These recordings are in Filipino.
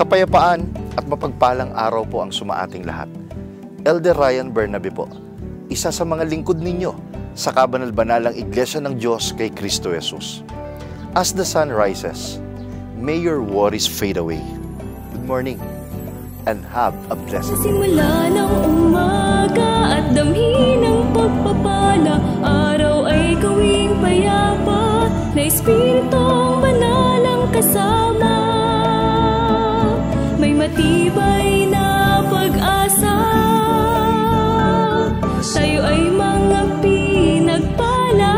Kapayapaan at mapagpalang araw po ang sumaating lahat. Elder Ryan Bernabe po, isa sa mga lingkod ninyo sa kabanal-banalang Iglesia ng Diyos kay Kristo Jesus. As the sun rises, may your worries fade away. Good morning and have a blessed day. Simula ng umaga at damhin ng pagpapala, araw ay gawing payapa, na Espiritong Banal ang kasama. May matibay na pag-asa, tayo ay mga pinagpala,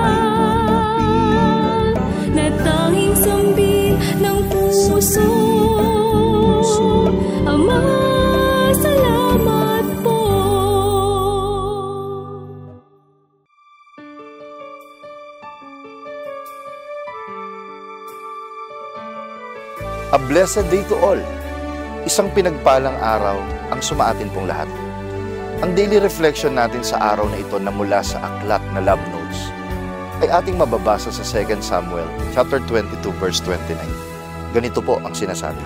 na tanging sambit ng puso. Ama, salamat po. A blessed day to all. Isang pinagpalang araw ang sumaatin pong lahat. Ang daily reflection natin sa araw na ito na mula sa aklat na Love Notes ay ating mababasa sa 2 Samuel chapter 22 verse 29. Ganito po ang sinasabi.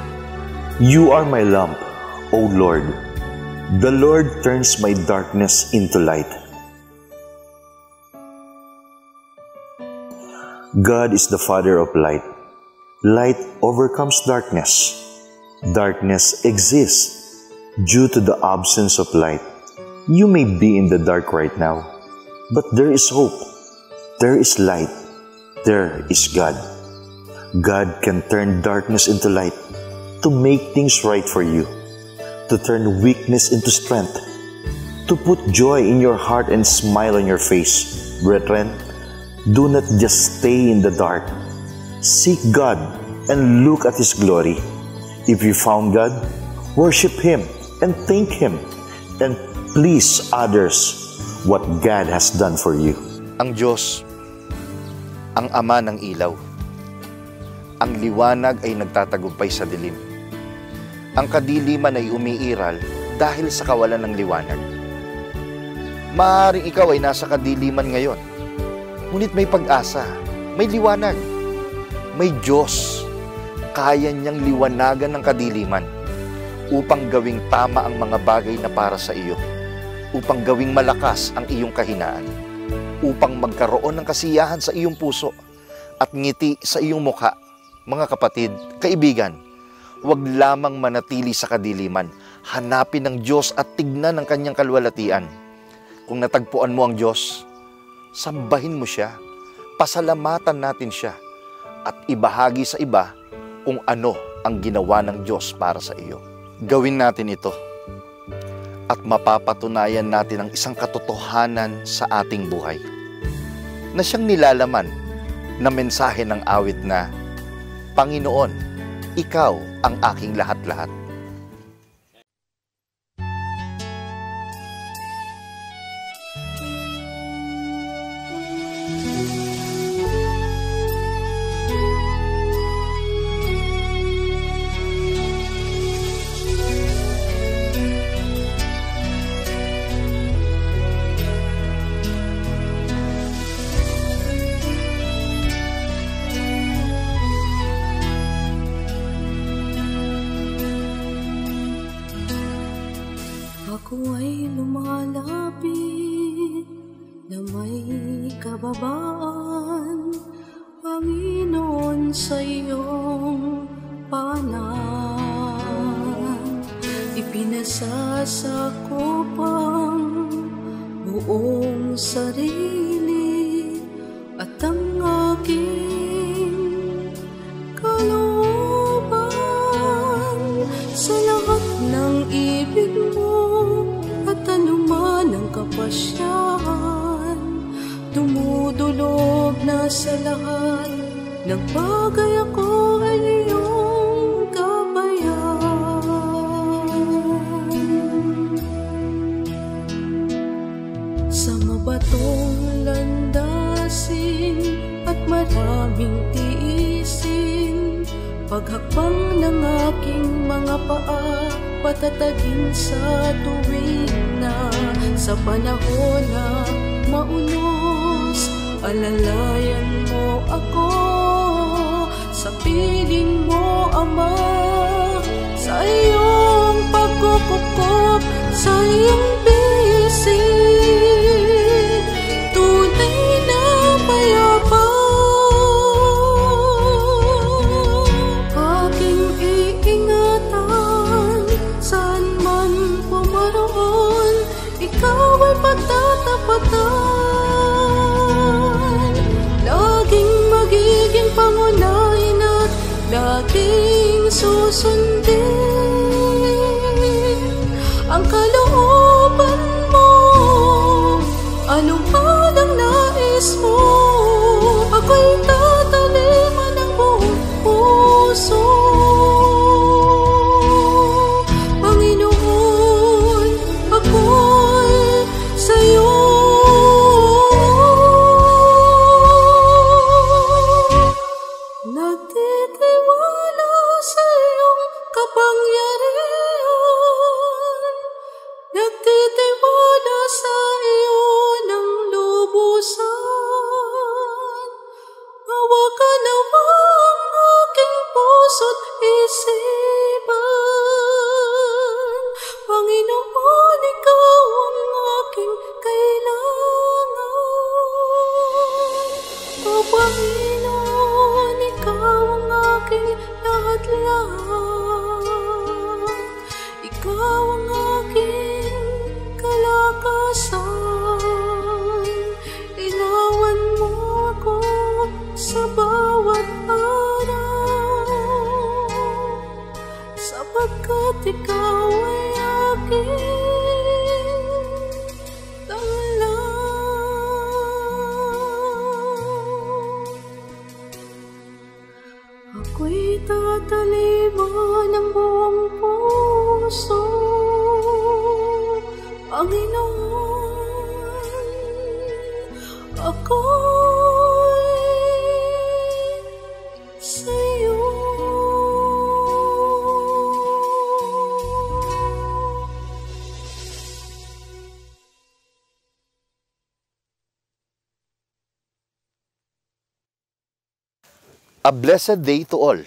You are my lamp, O Lord. The Lord turns my darkness into light. God is the Father of light. Light overcomes darkness. Darkness exists due to the absence of light. You may be in the dark right now, but there is hope. There is light. There is God. God can turn darkness into light, to make things right for you, to turn weakness into strength, to put joy in your heart and smile on your face. Brethren, do not just stay in the dark. Seek God and look at His glory. If you found God, worship Him and thank Him and please others what God has done for you. Ang Diyos, ang Ama ng ilaw. Ang liwanag ay nagtatagumpay sa dilim. Ang kadiliman ay umiiral dahil sa kawalan ng liwanag. Maaaring ikaw ay nasa kadiliman ngayon, ngunit may pag-asa, may liwanag, may Diyos. Kaya niyang liwanagan ng kadiliman upang gawing tama ang mga bagay na para sa iyo, upang gawing malakas ang iyong kahinaan, upang magkaroon ng kasiyahan sa iyong puso at ngiti sa iyong mukha. Mga kapatid, kaibigan, huwag lamang manatili sa kadiliman. Hanapin ang Diyos at tignan ang kanyang kalwalatian. Kung natagpuan mo ang Diyos, sambahin mo siya, pasalamatan natin siya, at ibahagi sa iba kung ano ang ginawa ng Diyos para sa iyo. Gawin natin ito at mapapatunayan natin ang isang katotohanan sa ating buhay na siyang nilalaman na mensahe ng awit na, Panginoon, Ikaw ang aking lahat-lahat. Ako ay lumalapit na may kababaan, Panginoon, sa iyong paanan. Ipinasasakupang buong sarili at ang aking kalooban sa lahat ng ibig mo at anuman ang kapasyahan. Dumudulog na sa lahat ng bagay, ako ay iyong gabayan. Sa mabatong landasin at maraming tiisin, paghakbang ng aking mga paa, patatagin sa tuwing na sa panahon na maunos, alalayan mo ako sa piling mo, Ama, sa sa iyong bisig, tunay na payapa. Aking iingatan, saan man pumaroon, ikaw ay pagtatapatan. Laging magiging pangunahin at laging susundin ang kalooban mo. Ano man ang nais mo, ako'y tataliman ng buong puso. Panginoon, ako'y sa'yo. Nagtitiwala sa iyong kapangyarihan, nagtitiwala sa iyo ng lubusan. Hawakan nawa ang aking puso't isipan. Panginoon, ikaw ang aking kailangan. O Panginoon, ikaw ang aking lahat-lahat. Ikaw ang aking kalakasan. Ilawan mo ako sa bawat araw, sapagkat ikaw ay aking tanglaw. Ako'y tataliman ng buong puso, Panginoon, ako'y sa'yo. A blessed day to all.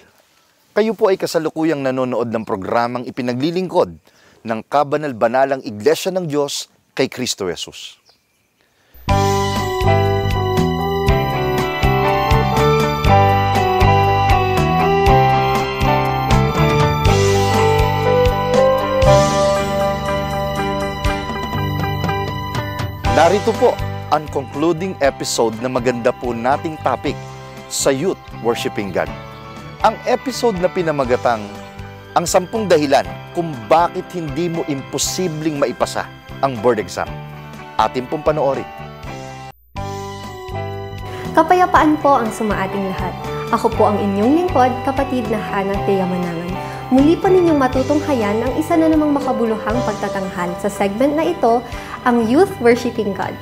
Kayo po ay kasalukuyang nanonood ng programang ipinaglilingkod ng Kabanal-Banalang Iglesia ng Diyos kay Kristo Jesus. Narito po ang concluding episode na maganda po nating topic sa Youth Worshiping God. Ang episode na pinamagatang ang 10 dahilan kung bakit hindi mo imposibleng maipasa ang board exam. Atin pong panoorin. Kapayapaan po ang sumaating lahat. Ako po ang inyong lingkod, kapatid na Hannah Thea Manangan. Muli po ninyong matutunghayan ang isa na namang makabuluhang pagtatanghal sa segment na ito, ang Youth Worshiping God.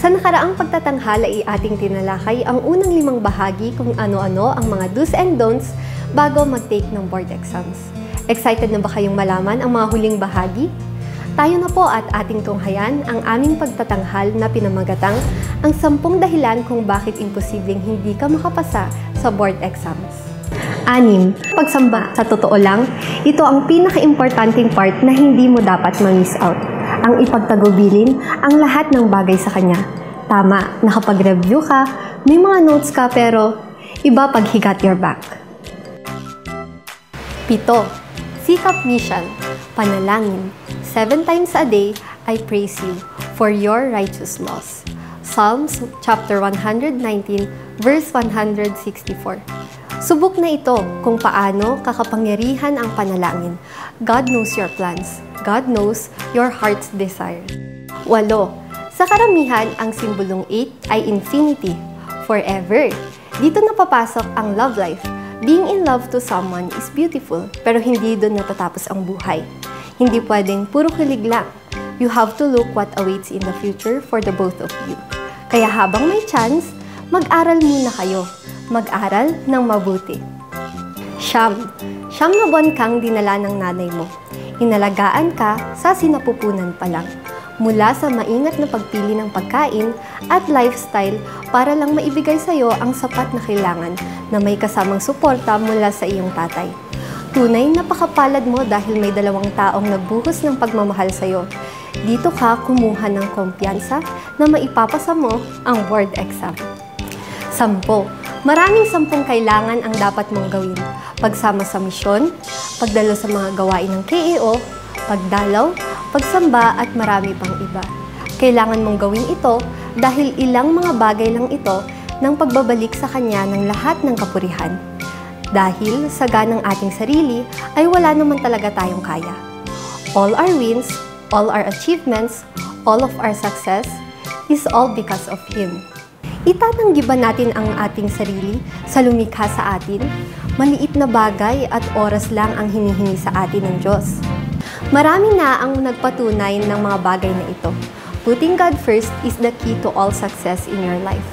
Sa nakaraang pagtatanghal ay ating tinalakay ang unang 5 bahagi kung ano-ano ang mga do's and don'ts bago mag-take ng board exams. Excited na ba kayong malaman ang mga huling bahagi? Tayo na po at ating tunghayan ang aming pagtatanghal na pinamagatang ang 10 dahilan kung bakit imposibleng hindi ka makapasa sa board exams. 6. Pagsamba. Sa totoo lang, ito ang pinaka-importanting part na hindi mo dapat ma-miss out. Ang ipagtagubilin ang lahat ng bagay sa Kanya. Tama, nakapag-review ka, may mga notes ka, pero iba pag He got your back. 7. Sikap mission. Panalangin. 7 times a day, I praise you for your righteous laws. Psalms chapter 119, verse 164. Subok na ito kung paano kakapangyarihan ang panalangin. God knows your plans. God knows your heart's desire. 8. Sa karamihan, ang simbolong 8 ay infinity, forever. Dito napapasok ang love life. Being in love to someone is beautiful, pero hindi doon natatapos ang buhay. Hindi pwedeng puro kilig lang. You have to look what awaits in the future for the both of you. Kaya habang may chance, mag-aral muna kayo. Mag-aral ng mabuti. 9. Siyam na buwan kang dinala ng nanay mo. Inalagaan ka sa sinapupunan pa lang. mula sa maingat na pagpili ng pagkain at lifestyle para lang maibigay sa iyo ang sapat na kailangan na may kasamang suporta mula sa iyong tatay. Tunay napakapalad mo dahil may 2 taong nagbuhos ng pagmamahal sa iyo. Dito ka kumuha ng kumpiyansa na maipapasa mo ang board exam. 10. Maraming 10 kailangan ang dapat mong gawin. Pagsama sa misyon, pagdalo sa mga gawain ng KEO, pagdalaw, pagsamba at marami pang iba. Kailangan mong gawin ito dahil ilang mga bagay lang ito ng pagbabalik sa Kanya ng lahat ng kapurihan. Dahil sa ganang ating sarili ay wala naman talaga tayong kaya. All our wins, all our achievements, all of our success is all because of Him. Itatanggi ba natin ang ating sarili sa lumikha sa atin? Maliit na bagay at oras lang ang hinihingi sa atin ng Diyos. Marami na ang nagpatunay ng mga bagay na ito. Putting God first is the key to all success in your life.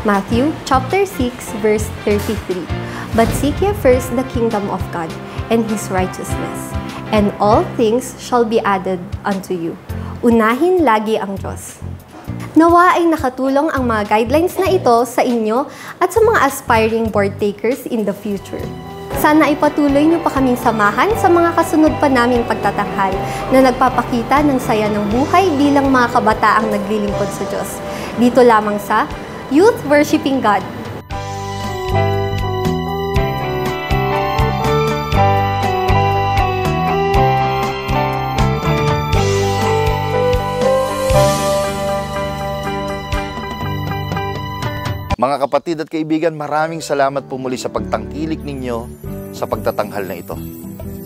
Matthew chapter 6 verse 33. But seek ye first the kingdom of God and His righteousness, and all things shall be added unto you. Unahin lagi ang Diyos. Nawa ay nakatulong ang mga guidelines na ito sa inyo at sa mga aspiring board takers in the future. Sana ay patuloy niyo pa kaming samahan sa mga kasunod pa naming pagtatanghal na nagpapakita ng saya ng buhay bilang mga kabataang naglilingkod sa Diyos. Dito lamang sa Youth Worshiping God. Mga kapatid at kaibigan, maraming salamat po muli sa pagtangkilik ninyo sa pagtatanghal na ito.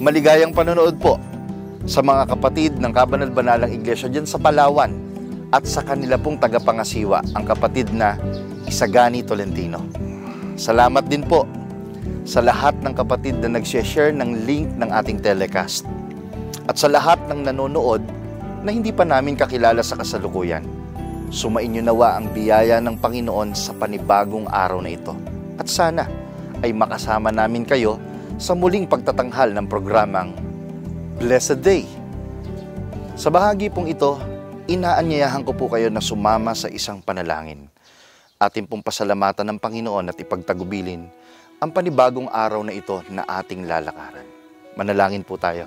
Maligayang panonood po sa mga kapatid ng Kabanal-Banalang Iglesia dyan sa Palawan at sa kanila pong tagapangasiwa, ang kapatid na Isagani Tolentino. Salamat din po sa lahat ng kapatid na nag-share ng link ng ating telecast at sa lahat ng nanonood na hindi pa namin kakilala sa kasalukuyan. Sumainyo nawa ang biyaya ng Panginoon sa panibagong araw na ito. At sana ay makasama namin kayo sa muling pagtatanghal ng programang Blessed Day. Sa bahagi pong ito, inaanyayahan ko po kayo na sumama sa isang panalangin. Atin pong pasalamatan ng Panginoon at ipagtagubilin ang panibagong araw na ito na ating lalakaran. Manalangin po tayo.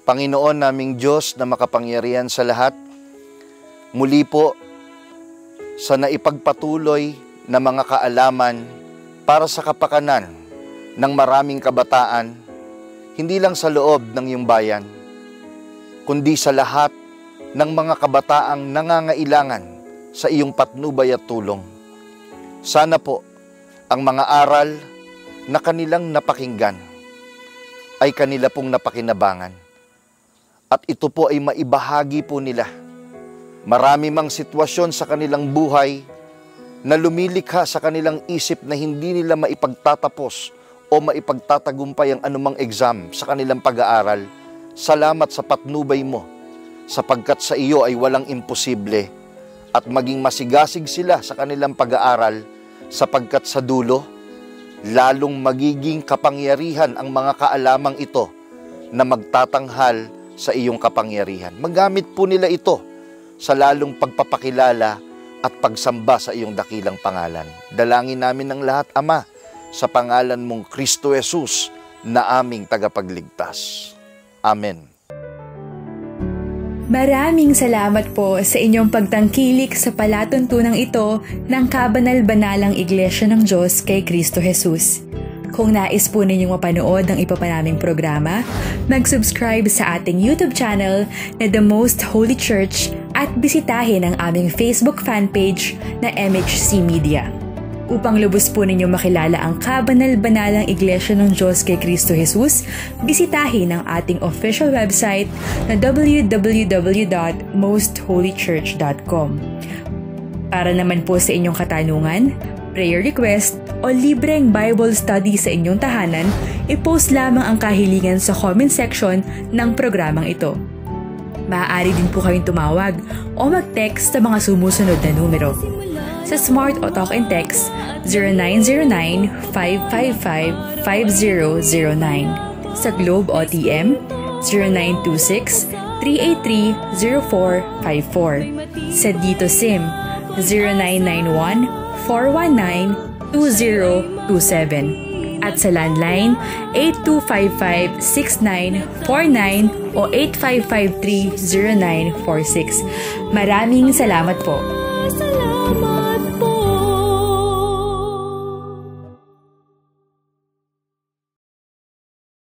Panginoon naming Diyos na makapangyarihan sa lahat, muli po sa naipagpatuloy na mga kaalaman para sa kapakanan ng maraming kabataan, hindi lang sa loob ng iyong bayan, kundi sa lahat ng mga kabataang nangangailangan sa iyong patnubay at tulong. Sana po ang mga aral na kanilang napakinggan ay kanila pong napakinabangan. At ito po ay maibahagi po nila. Marami mang sitwasyon sa kanilang buhay na lumilikha sa kanilang isip na hindi nila maipagtatapos o maipagtatagumpay ang anumang exam sa kanilang pag-aaral. Salamat sa patnubay mo, sapagkat sa iyo ay walang imposible, at maging masigasig sila sa kanilang pag-aaral, sapagkat sa dulo, lalong magiging kapangyarihan ang mga kaalamang ito na magtatanghal sa iyong kapangyarihan. Magamit po nila ito sa lalong pagpapakilala at pagsamba sa iyong dakilang pangalan. Dalangin namin ng lahat, Ama, sa pangalan mong Kristo Jesus na aming tagapagligtas. Amen. Maraming salamat po sa inyong pagtangkilik sa palatuntunang ito ng Kabanal-Banalang Iglesia ng Diyos kay Kristo Jesus. Kung nais po ninyong mapanood ang iba pa naming programa, mag-subscribe sa ating YouTube channel na The Most Holy Church at bisitahin ang aming Facebook fanpage na MHC Media. Upang lubos po ninyong makilala ang Kabanal-Banalang Iglesia ng Diyos kay Kristo Jesus, bisitahin ang ating official website na www.mostholychurch.com. Para naman po sa inyong katanungan, prayer request o libreng Bible study sa inyong tahanan, i-post lamang ang kahilingan sa comment section ng programang ito. Maaari din po kayong tumawag o mag-text sa mga sumusunod na numero. Sa Smart o Talk and Text, 0909-555-5009. Sa Globe o TM, 0917-383-0454. Sa Dito SIM, 0991-419-2027. At sa landline, 8255-6949 o 8553-0946. Maraming salamat po.